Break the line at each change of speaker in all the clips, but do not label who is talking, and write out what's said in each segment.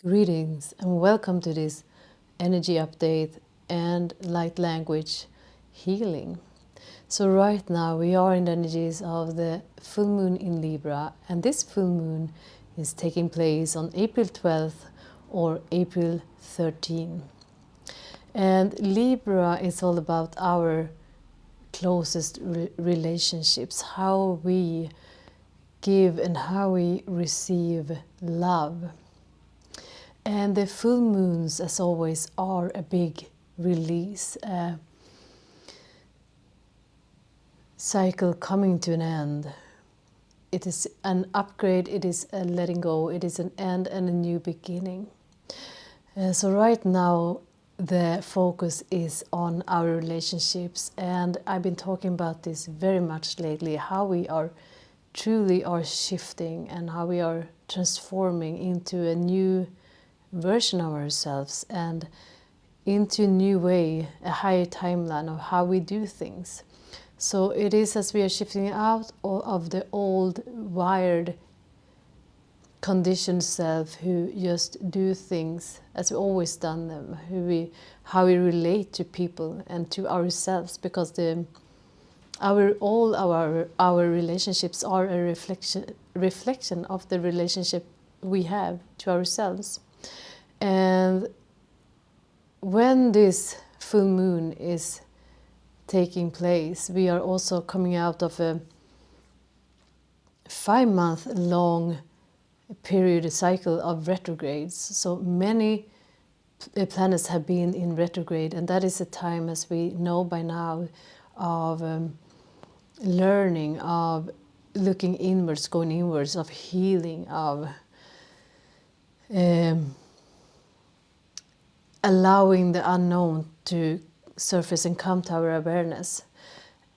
Greetings and welcome to this energy update and light language healing. So right now we are in the energies of the full moon in Libra, and this full moon is taking place on April 12th or April 13th. And Libra is all about our closest relationships, how we give and how we receive love. And the full moons, as always, are a big release, a cycle coming to an end. It is an upgrade, it is a letting go, it is an end and a new beginning. So right now the focus is on our relationships, and I've been talking about this very much lately, how we are truly are shifting and how we are transforming into a new version of ourselves and into a new way, a higher timeline of how we do things. So it is as we are shifting out of the old wired conditioned self who just do things as we always done them, how we relate to people and to ourselves, because all our relationships are a reflection of the relationship we have to ourselves. And when this full moon is taking place, we are also coming out of a 5-month long period cycle of retrogrades. So many planets have been in retrograde, and that is a time, as we know by now, of learning, of looking inwards, going inwards, of healing, of allowing the unknown to surface and come to our awareness.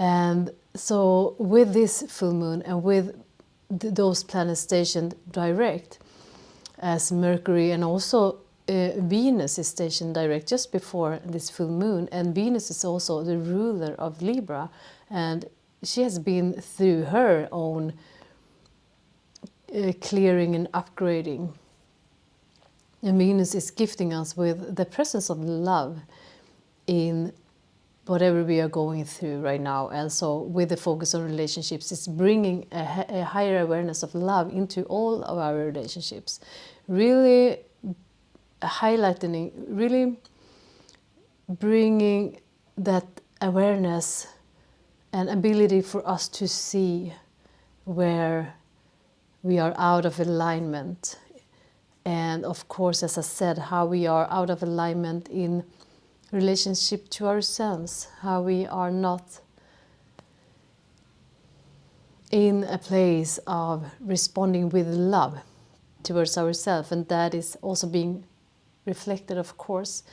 And so with this full moon and with those planets stationed direct, as Mercury and also Venus is stationed direct just before this full moon, and Venus is also the ruler of Libra, and she has been through her own clearing and upgrading. And Venus is gifting us with the presence of love in whatever we are going through right now. And so with the focus on relationships, it's bringing a higher awareness of love into all of our relationships. Really highlighting, really bringing that awareness and ability for us to see where we are out of alignment. And of course, as I said, how we are out of alignment in relationship to ourselves, how we are not in a place of responding with love towards ourselves, and that is also being reflected, of course.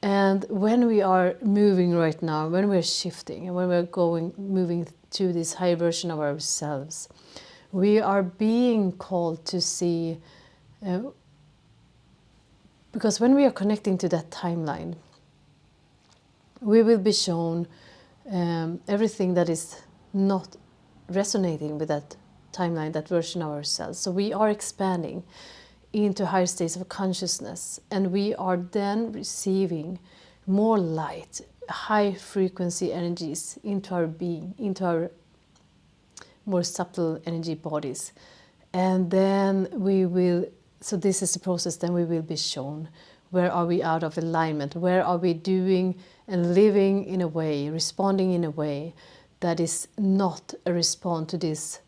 And when we are moving right now, when we're shifting and when we're moving to this higher version of ourselves, we are being called to see, because when we are connecting to that timeline, we will be shown everything that is not resonating with that timeline, that version of ourselves. So we are expanding into higher states of consciousness, and we are then receiving more light, high frequency energies into our being, into our more subtle energy bodies. And then so this is the process, then we will be shown where are we out of alignment, where are we doing and living in a way, responding in a way that is not a response to these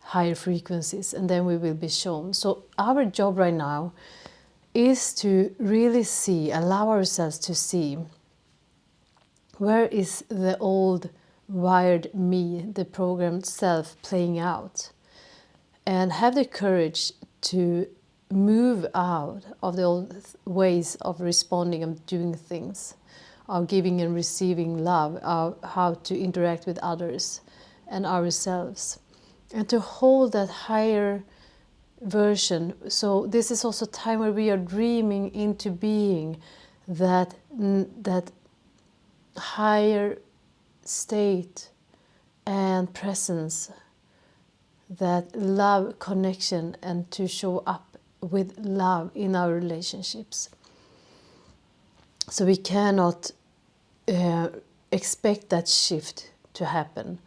higher frequencies, and then we will be shown. So our job right now is to really see, allow ourselves to see, where is the old wired me, the programmed self, playing out, and have the courage to move out of the old ways of responding and doing things, of giving and receiving love, of how to interact with others and ourselves, and to hold that higher version. So this is also a time where we are dreaming into being that higher state and presence, that love connection, and to show up with love in our relationships. So we cannot expect that shift to happen,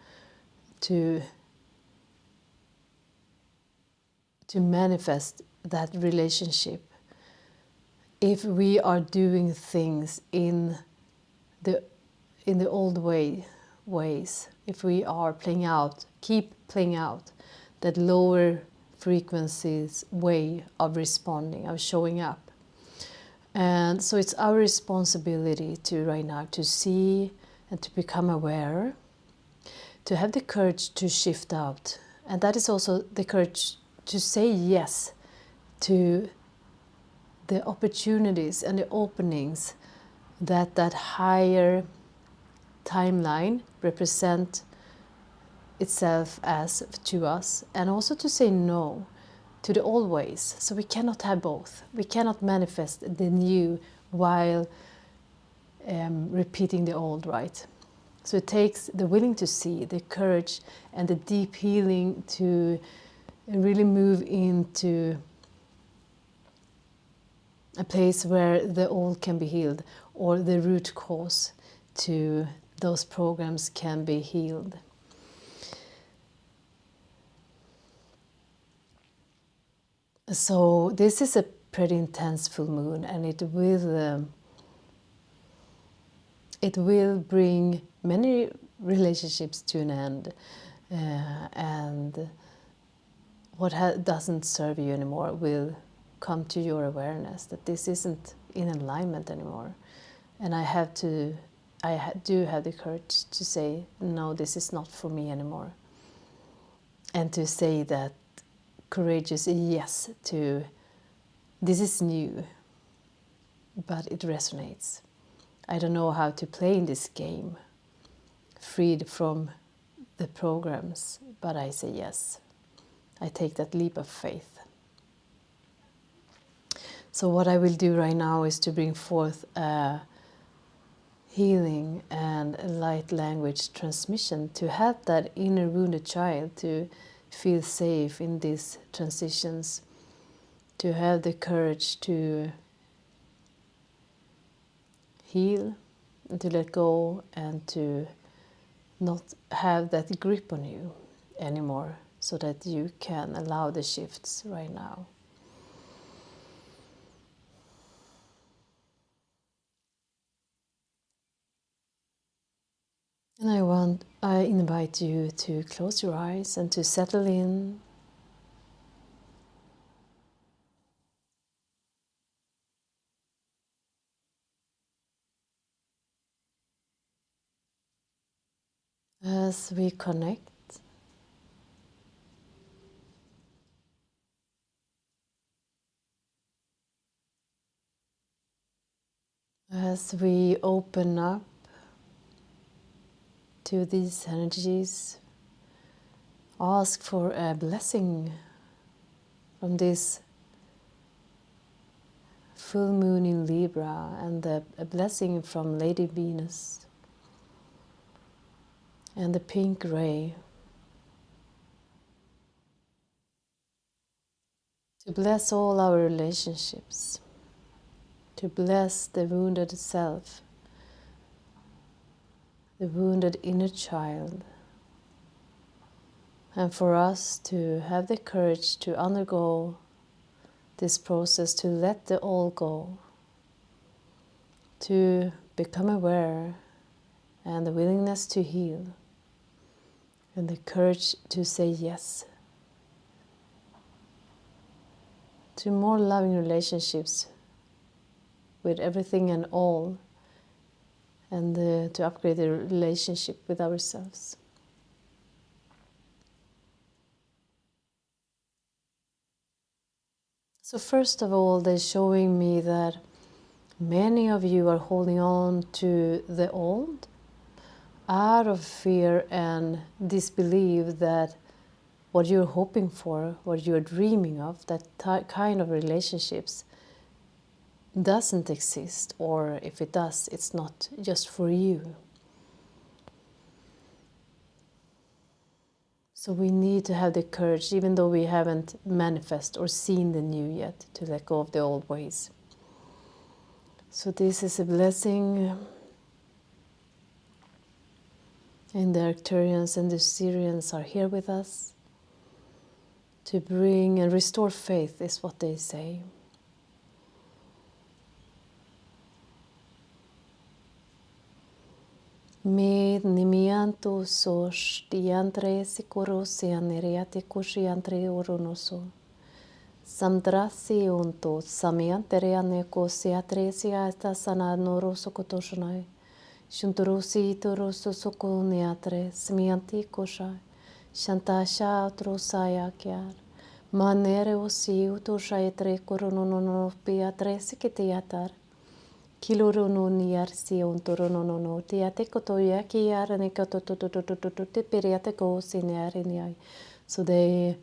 to manifest that relationship, if we are doing things in the old ways, if we are keep playing out that lower frequencies way of responding, of showing up. And so it's our responsibility to right now to see and to become aware, to have the courage to shift out. And that is also the courage to say yes to the opportunities and the openings that higher timeline represent itself as to us, and also to say no to the old ways. So we cannot have both. We cannot manifest the new while repeating the old, right? So it takes the willing to see, the courage, and the deep healing to really move into a place where the old can be healed, or the root cause to those programs can be healed. So this is a pretty intense full moon, and it will bring many relationships to an end, and what doesn't serve you anymore will come to your awareness that this isn't in alignment anymore. And I do have the courage to say, no, this is not for me anymore. And to say that courageous yes to, this is new, but it resonates. I don't know how to play in this game, freed from the programs, but I say yes. I take that leap of faith. So what I will do right now is to bring forth a healing and a light language transmission to help that inner wounded child to feel safe in these transitions, to have the courage to heal and to let go, and to not have that grip on you anymore, so that you can allow the shifts right now. And I invite you to close your eyes and to settle in. As we connect, as we open up to these energies, ask for a blessing from this full moon in Libra, and a blessing from Lady Venus and the pink ray, to bless all our relationships, to bless the wounded self, the wounded inner child, and for us to have the courage to undergo this process, to let the all go, to become aware, and the willingness to heal, and the courage to say yes to more loving relationships with everything and all, and to upgrade the relationship with ourselves. So first of all, they're showing me that many of you are holding on to the old out of fear and disbelief that what you're hoping for, what you're dreaming of, that kind of relationships doesn't exist, or if it does, it's not just for you. So we need to have the courage, even though we haven't manifest or seen the new yet, to let go of the old ways. So this is a blessing. And the Arcturians and the Syrians are here with us to bring and restore faith, is what they say. Me nimianto sos diantre sikorosia neriate kushiantre oronoso. Samdrasi unto samiantere aneko siatre siata sana noroso kotoshonai. Shunturusi toroso soko neatre smianti kosha. Shantasha trosaya kyar. Manere osi utosha etre koronono piatre sikitiatar. Kilorono niarsi ontoronono tiate kotoya kiarane kototototototo periate ko sineariniai. So they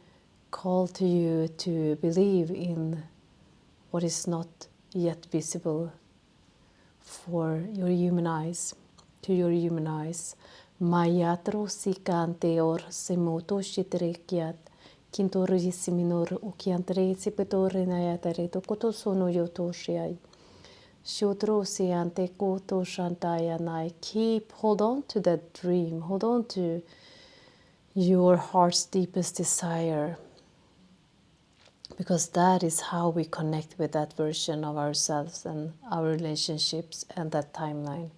call to you to believe in what is not yet visible for your human eyes, to your human eyes. Mayatro sikanteor semoto shitrekiat kintorisiminor ukiantre sipetore nayatere tokoto sono yotoshiai. Shotrosiante koto shantayanai. Hold on to that dream, hold on to your heart's deepest desire, because that is how we connect with that version of ourselves and our relationships and that timeline.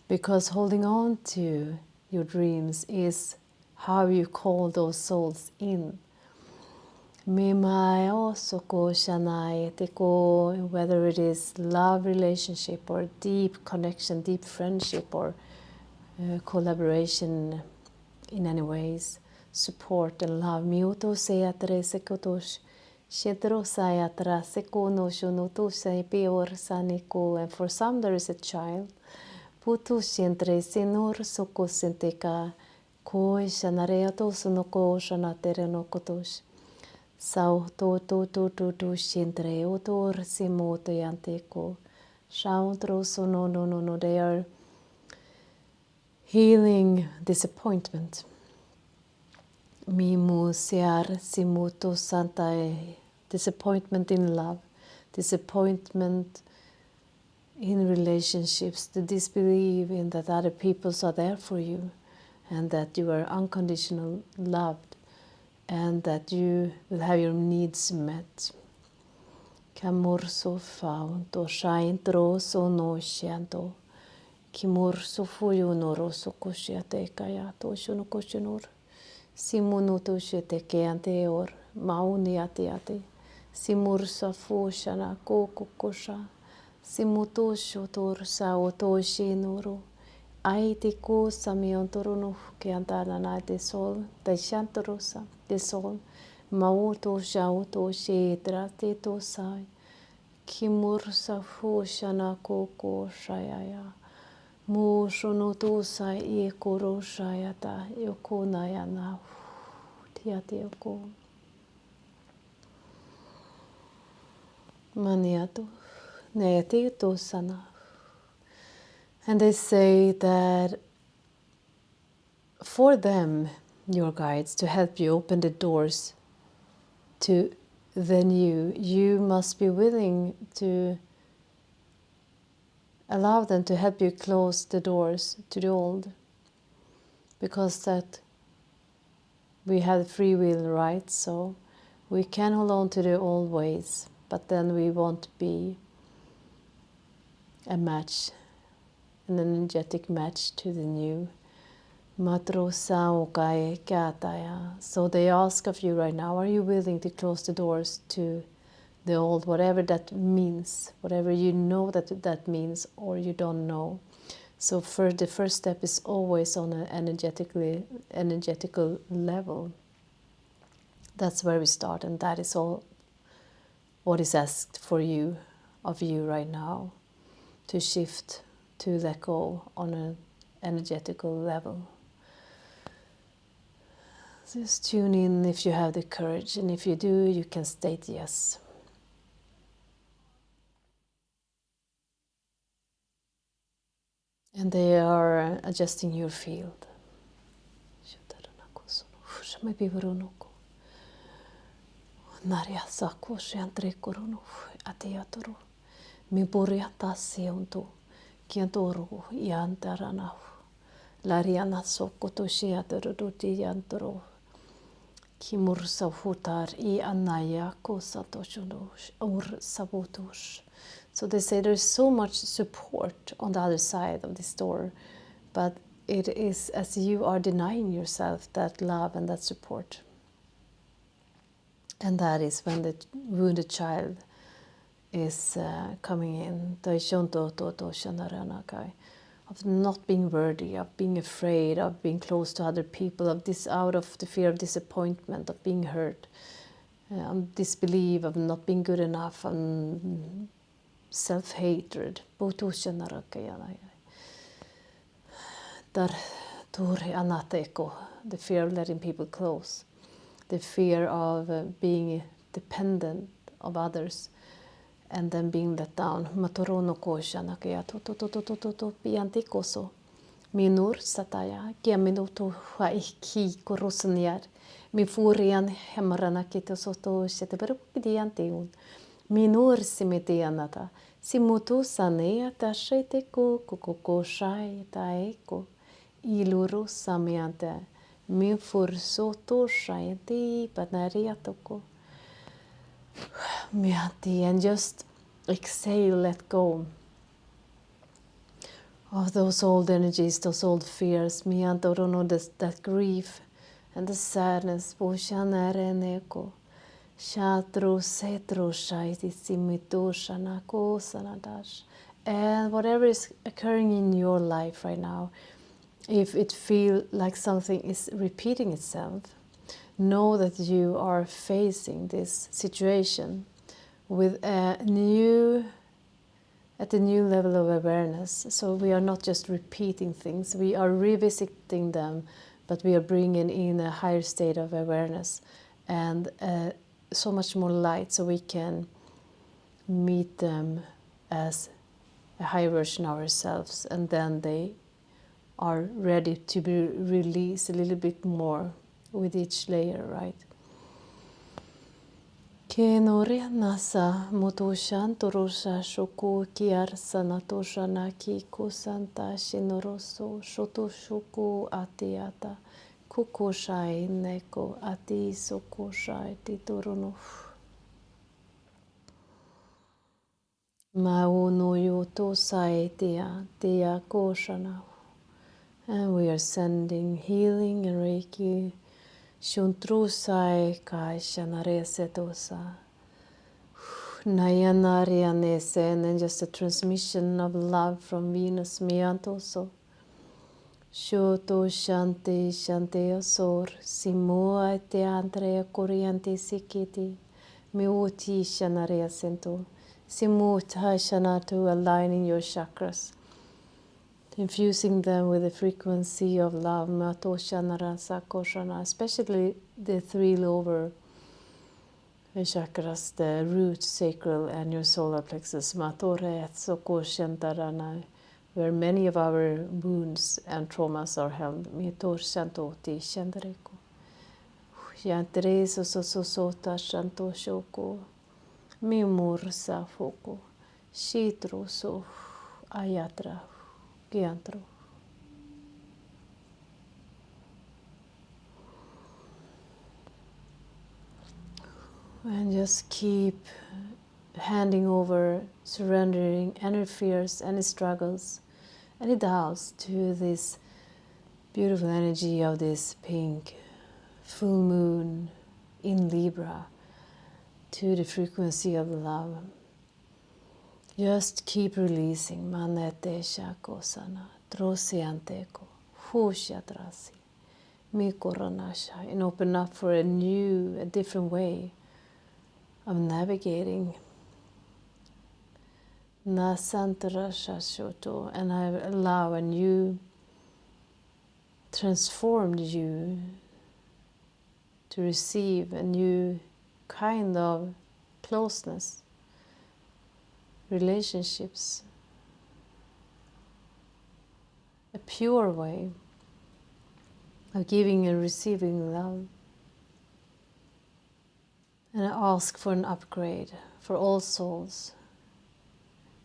Because holding on to your dreams is how you call those souls in. Whether it is love relationship or deep connection, deep friendship, or collaboration in any ways, support and love. And for some there is a child. Putu sientre sinur soko sinteka koi shanareato sunoko shanatere no kotosh. Sau to sientre otor simote anteko. Shautro sono no they are healing disappointment. Mimu siar simuto santae. Disappointment in love, disappointment in relationships, the disbelief in that other peoples are there for you and that you are unconditional loved and that you will have your needs met. Kamurso faundo shaintro sono shianto. Kimurso fuyunoro sokoshiate kayato shunokoshinur. Simunuto shete keanteor mauniatiate. Simursa fushana kokokosha. Simuto shotor saoto shinoro. Aiti ko samiontorono keantana na de sol. De shantorosa de sol. Mauto shauto shetra teto sai. Kimursa fushana koko shayaya. Mushonoto sai ekoro shayata yokonayana. Tiate yoko. Maniato. Neateto sana. And they say that for them, your guides, to help you open the doors to the new, you must be willing to allow them to help you close the doors to the old, because that we have free will, right? So we can hold on to the old ways, but then we won't be a match, an energetic match to the new. So they ask of you right now, are you willing to close the doors to the old, whatever that means, whatever you know that means or you don't know. So the first step is always on an energetical level. That's where we start, and that is all what is asked of you right now, to shift, to let go on an energetical level. Just tune in if you have the courage, and if you do, you can state yes. And they are adjusting your field. me pivorunoko. Narja sakos yantrikorunu atiatoro. Mi purjata siuntu kiantoru yantarana. Lariana sokoto siatoro tiantoro. Kimursa hutar I anaya kosatoshunus or sabotus. So they say there's so much support on the other side of this door, but it is as you are denying yourself that love and that support. And that is when the wounded child is coming in. Of not being worthy, of being afraid, of being close to other people, of this out of the fear of disappointment, of being hurt, disbelief, of not being good enough, self-hatred. The fear of letting people close, the fear of being dependent of others, and then being let down. Matorono koshana kaya to pianti koso. Minur sataya kia minutu haiki korosniar. Mi furian hemarana kito soto sheteberu diantiun. Minur simetianata. Simutu sanea ta shete ko shai taeko. Iluru samiante. Mi fur soto shaiti panariatoko. Miati, and just exhale, let go of those old energies, those old fears. Mianto don't that grief and the sadness. Poshanereneko. Shatru setru shaiti simitu shanako sanadash. And whatever is occurring in your life right now, if it feels like something is repeating itself, know that you are facing this situation with at a new level of awareness. So we are not just repeating things, we are revisiting them, but we are bringing in a higher state of awareness and so much more light, so we can meet them as a higher version of ourselves, and then they are ready to be released a little bit more with each layer, right? Kenore nasa motoshan torosha shoku kiarsana toshana ki kusanta shinoroso shoto shoku atiata kukoshai neko ati sokoshai titorono. Mauno yoto sai tia koshana. And we are sending healing and Reiki. Shuntrusai kai shanaresetosa. Nayanarianese, and just a transmission of love from Venus Miantoso. Shoto shanti shanti asor. Simua te andrea corianti sikiti. Miuti shanaresento. Simuta shanatu, aligning your chakras, infusing them with the frequency of love, especially the three lower chakras, the root, sacral, and your solar plexus, where many of our wounds and traumas are held. Ayatra. And just keep handing over, surrendering any fears, any struggles, any doubts to this beautiful energy of this pink full moon in Libra, to the frequency of love. Just keep releasing. Manete shakosana, trosianteko, hushadrasi, mikoranasha, and open up for a different way of navigating. Nasantarashashoto, and I allow a new transformed you to receive a new kind of closeness, relationships, a pure way of giving and receiving love. And I ask for an upgrade for all souls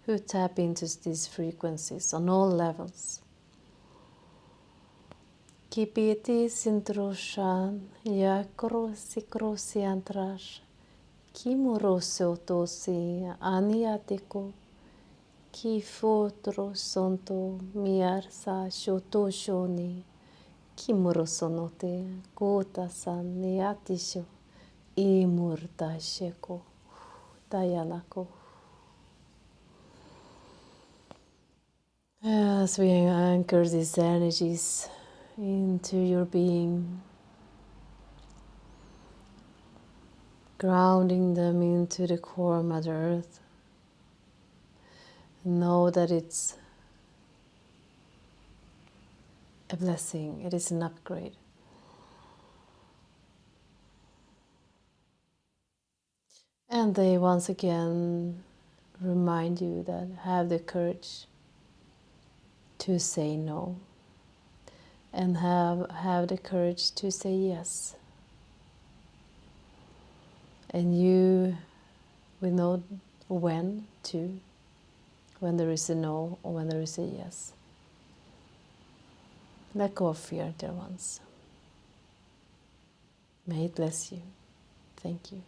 who tap into these frequencies on all levels. Kipiti sintroshan yakrosi antrash kimorosotosi aniatiko kifotro sonto miarsa shotoshoni kimorosonote kotasan niatisho imurtasheko dayanako. As we anchor these energies into your being, grounding them into the core Mother Earth, know that it's a blessing, it is an upgrade. And they once again remind you that have the courage to say no, and have the courage to say yes. And you will know when there is a no or when there is a yes. Let go of fear, dear ones. May it bless you. Thank you.